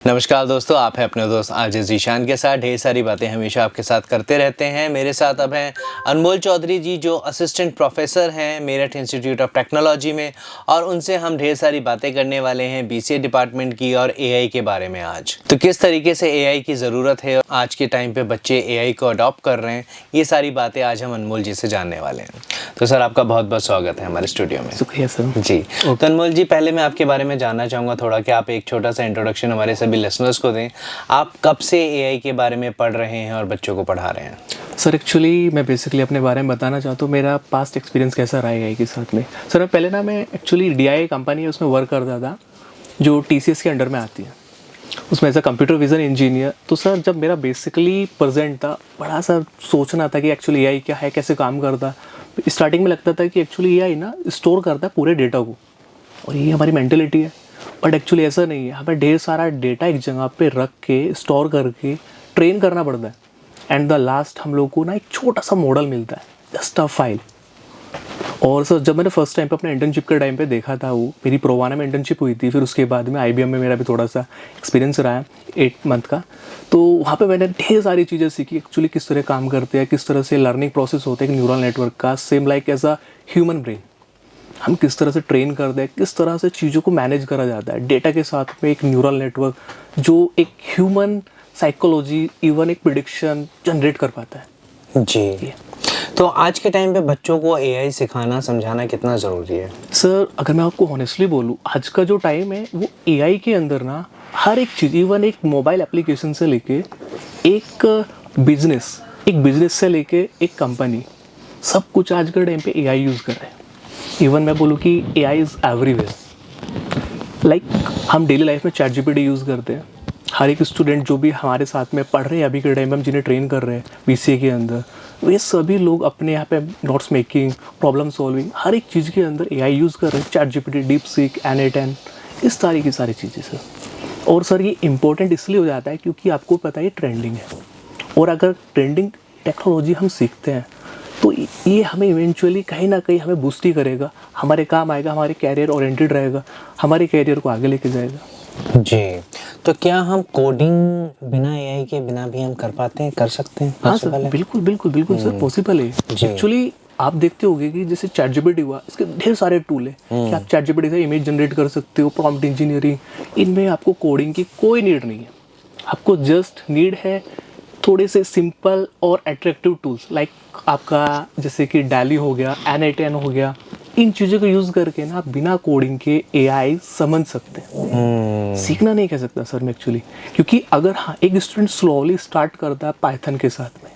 नमस्कार दोस्तों, आप हैं अपने दोस्त आरजे ज़ीशान के साथ। ढेर सारी बातें हमेशा आपके साथ करते रहते हैं। मेरे साथ अब हैं अनमोल चौधरी जी, जो असिस्टेंट प्रोफेसर हैं मेरठ इंस्टीट्यूट ऑफ टेक्नोलॉजी में, और उनसे हम ढेर सारी बातें करने वाले हैं बीसीए डिपार्टमेंट की और एआई के बारे में। आज तो किस तरीके से एआई की ज़रूरत है, आज के टाइम पे बच्चे एआई को अडॉप्ट कर रहे हैं, ये सारी बातें आज हम अनमोल जी से जानने वाले हैं। तो सर, आपका बहुत बहुत स्वागत है हमारे स्टूडियो में। शुक्रिया सर जी। तो अनमोल जी, पहले मैं आपके बारे में जानना चाहूँगा थोड़ा, कि आप एक छोटा सा इंट्रोडक्शन हमारे सभी लिसनर्स को दें। आप कब से एआई के बारे में पढ़ रहे हैं और बच्चों को पढ़ा रहे हैं? सर, एक्चुअली मैं बेसिकली अपने बारे में बताना चाहता हूँ। मेरा पास्ट एक्सपीरियंस कैसा रहा एआई के साथ में। सर, मैं एक्चुअली डीआई कंपनी है उसमें वर्क करता था, जो टीसीएस के अंडर में आती है। उसमें as a computer vision engineer. तो सर, जब मेरा बेसिकली प्रेजेंट था, बड़ा सा सोचना था कि एक्चुअली एआई क्या है, कैसे काम करता है। स्टार्टिंग में लगता था कि एक्चुअली एआई ना स्टोर करता है पूरे डेटा को, और ये हमारी मेंटेलिटी है। बट एक्चुअली ऐसा नहीं है। हमें ढेर सारा डेटा एक जगह पे रख के स्टोर करके ट्रेन करना पड़ता है, एंड द लास्ट हम लोग को ना एक छोटा सा मॉडल मिलता है, जस्ट अ फाइल। और सर, जब मैंने फर्स्ट टाइम पे अपने इंटर्नशिप के टाइम पे देखा था, वो मेरी प्रोवाना में इंटर्नशिप हुई थी, फिर उसके बाद में आईबीएम में मेरा भी थोड़ा सा एक्सपीरियंस रहा है 8 मंथ का। तो वहाँ पे मैंने ढेर सारी चीज़ें सीखी, एक्चुअली किस तरह काम करते हैं, किस तरह से लर्निंग प्रोसेस होता है एक न्यूरल नेटवर्क का, same like as a human brain. हम किस तरह से ट्रेन करते हैं, किस तरह से चीज़ों को मैनेज करा जाता है डेटा के साथ में, एक न्यूरल नेटवर्क जो एक ह्यूमन साइकोलॉजी, इवन एक प्रिडिक्शन जनरेट कर पाता है। जी। तो आज के टाइम पे बच्चों को एआई सिखाना, समझाना कितना ज़रूरी है? सर, अगर मैं आपको ऑनेस्टली बोलूँ, आज का जो टाइम है वो एआई के अंदर ना हर एक चीज़, इवन एक मोबाइल एप्लीकेशन से लेके एक बिजनेस से लेके एक कंपनी, सब कुछ आज के टाइम पे एआई यूज़ कर रहे हैं। इवन मैं बोलूँ कि एआई इज़ एवरीवेयर। लाइक हम डेली लाइफ में चैट जीपीटी यूज़ करते हैं। हर एक स्टूडेंट जो भी हमारे साथ में पढ़ रहे हैं अभी के टाइम में, हम जिन्हें ट्रेन कर रहे हैं बीसीए के अंदर, वे सभी लोग अपने यहाँ पे नोट्स मेकिंग, प्रॉब्लम सॉल्विंग, हर एक चीज़ के अंदर एआई यूज़ कर रहे हैं। चैट जीपीटी, डीपसीक, N8N, इस तरह की सारी चीज़ें सर। और सर, ये इम्पोर्टेंट इसलिए हो जाता है क्योंकि आपको पता है ये ट्रेंडिंग है, और अगर ट्रेंडिंग टेक्नोलॉजी हम सीखते हैं तो ये हमें इवेंचुअली कहीं ना कहीं हमें बूस्ट ही करेगा, हमारे काम आएगा, हमारे कैरियर ओरिएंटेड रहेगा, हमारे कैरियर को आगे लेके जाएगा। जी। तो क्या हम कोडिंग बिना एआई के बिना भी हम कर पाते हैं, कर सकते हैं? हाँ सर, बिल्कुल बिल्कुल बिल्कुल सर, पॉसिबल है। एक्चुअली आप देखते होंगे कि जैसे चैट जीपीटी हुआ, इसके ढेर सारे टूल है कि आप चैट जीपीटी से इमेज जनरेट कर सकते हो, प्रॉम्प्ट इंजीनियरिंग, इनमें आपको कोडिंग की कोई नीड नहीं है। आपको जस्ट नीड है थोड़े से सिंपल और अट्रैक्टिव टूल्स, लाइक आपका जैसे कि डैली हो गया, N8N हो गया। इन चीज़ों को यूज़ करके ना आप बिना कोडिंग के एआई समझ सकते हैं। सीखना नहीं कह सकता सर मैं एक्चुअली, क्योंकि अगर हाँ एक स्टूडेंट स्लोली स्टार्ट करता है पाइथन के साथ में,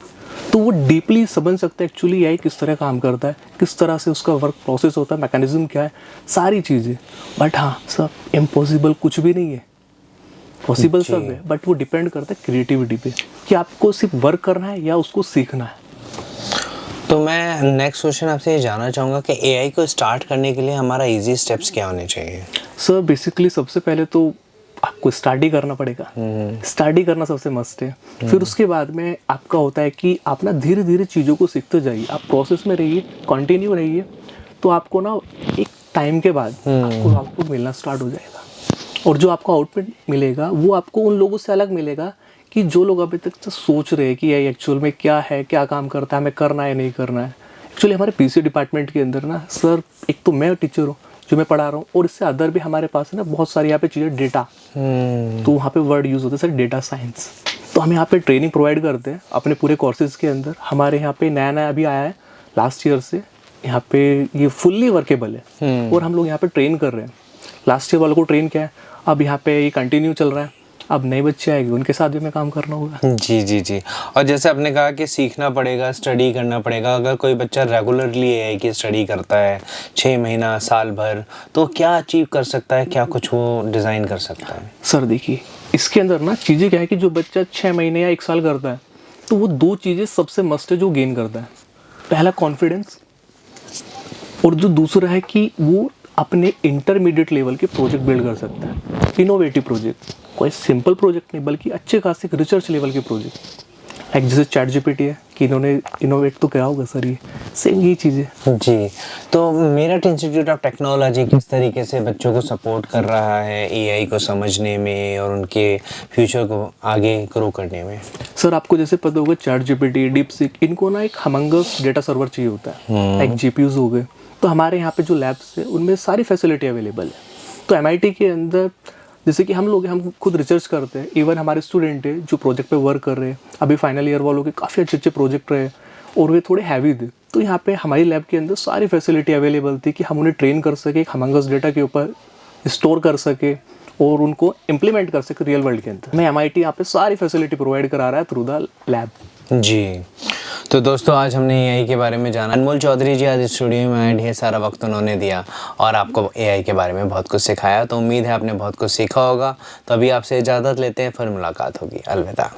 तो वो डीपली समझ सकता है एक्चुअली एआई किस तरह काम करता है, किस तरह से उसका वर्क प्रोसेस होता है, मैकेनिज्म क्या है, सारी चीज़ें। बट हाँ सर, इम्पॉसिबल कुछ भी नहीं है, पॉसिबल सब है, बट वो डिपेंड करता है क्रिएटिविटी पे कि आपको सिर्फ वर्क करना है या उसको सीखना है। तो मैं नेक्स्ट क्वेश्चन आपसे ये जानना चाहूँगा कि एआई को स्टार्ट करने के लिए हमारा इजी स्टेप्स क्या होने चाहिए? सर, बेसिकली सबसे पहले तो आपको स्टार्ट ही करना पड़ेगा। स्टार्ट ही करना सबसे मस्ट है। फिर उसके बाद में आपका होता है कि आप ना धीरे धीरे चीज़ों को सीखते जाइए, आप प्रोसेस में रहिए, कंटिन्यू रहिए, तो आपको ना एक टाइम के बाद आपको आउटपुट मिलना स्टार्ट हो जाएगा। और जो आपको आउटपुट मिलेगा वो आपको उन लोगों से अलग मिलेगा कि जो लोग अभी तक तो सोच रहे हैं कि ये एक्चुअल में क्या है, क्या काम करता है, हमें करना है नहीं करना है। एक्चुअली हमारे पीसी डिपार्टमेंट के अंदर ना सर, एक तो मैं टीचर हूँ जो मैं पढ़ा रहा हूँ, और इससे अदर भी हमारे पास है ना बहुत सारी यहाँ पे चीज़ें, डेटा। तो वहाँ पे वर्ड यूज़ होता है सर, डेटा साइंस। तो हम यहाँ पे ट्रेनिंग प्रोवाइड करते हैं अपने पूरे कोर्सेज़ के अंदर। हमारे यहाँ पे नया नया अभी आया है लास्ट ईयर से, यहाँ पे ये फुल्ली वर्केबल है, और हम लोग यहाँ पे ट्रेन कर रहे हैं। लास्ट ईयर वालों को ट्रेन किया है, अब यहाँ पे ये कंटिन्यू चल रहा है। अब नए बच्चे आएंगे, उनके साथ भी हमें काम करना होगा। जी जी जी। और जैसे आपने कहा कि सीखना पड़ेगा, स्टडी करना पड़ेगा, अगर कोई बच्चा रेगुलरली एआई की स्टडी करता है 6 महीना, साल भर, तो क्या अचीव कर सकता है, क्या कुछ वो डिज़ाइन कर सकता है? सर देखिए, इसके अंदर ना चीज़ें क्या है कि जो बच्चा 6 महीने या 1 साल करता है, तो वो 2 चीज़ें सबसे मस्ट है जो गेन करता है। पहला कॉन्फिडेंस, और जो दूसरा है कि वो अपने इंटरमीडिएट लेवल के प्रोजेक्ट बिल्ड कर सकता है। इनोवेटिव प्रोजेक्ट, कोई सिंपल प्रोजेक्ट नहीं, बल्कि अच्छे खासे रिसर्च लेवल के प्रोजेक्ट। लाइक जैसे चैट जीपीटी है कि इन्होंने इनोवेट तो किया होगा सर, ये सेम यही चीज़ें। जी, तो मेरठ इंस्टीट्यूट ऑफ टेक्नोलॉजी किस तरीके से बच्चों को सपोर्ट कर रहा है एआई को समझने में और उनके फ्यूचर को आगे ग्रो करने में? सर आपको जैसे पता होगा चैट जीपीटी, डीपसीक, इनको ना एक हमंगस डेटा सर्वर चाहिए होता है, एक जीपीयूज हो गए। तो हमारे यहाँ पे जो लैब्स है उनमें सारी फैसिलिटी अवेलेबल है। तो एमआईटी के अंदर जैसे कि हम खुद रिसर्च करते हैं, इवन हमारे स्टूडेंट है जो प्रोजेक्ट पे वर्क कर रहे हैं, अभी फाइनल ईयर वालों के काफ़ी अच्छे अच्छे प्रोजेक्ट रहे और वे थोड़े हैवी थे। तो यहाँ पे हमारी लैब के अंदर सारी फैसिलिटी अवेलेबल थी कि हम उन्हें ट्रेन कर सके, एक हमंगस डेटा के ऊपर स्टोर कर सके और उनको इम्प्लीमेंट कर सके रियल वर्ल्ड के अंदर। मैं एमआईटी यहाँ पे सारी फैसिलिटी प्रोवाइड करा रहा है थ्रू द लैब। जी, तो दोस्तों आज हमने एआई के बारे में जाना। अनमोल चौधरी जी आज स्टूडियो में आए, ढेर सारा वक्त उन्होंने दिया और आपको एआई के बारे में बहुत कुछ सिखाया। तो उम्मीद है आपने बहुत कुछ सीखा होगा। तो अभी आपसे इजाज़त लेते हैं, फिर मुलाकात होगी। अलविदा।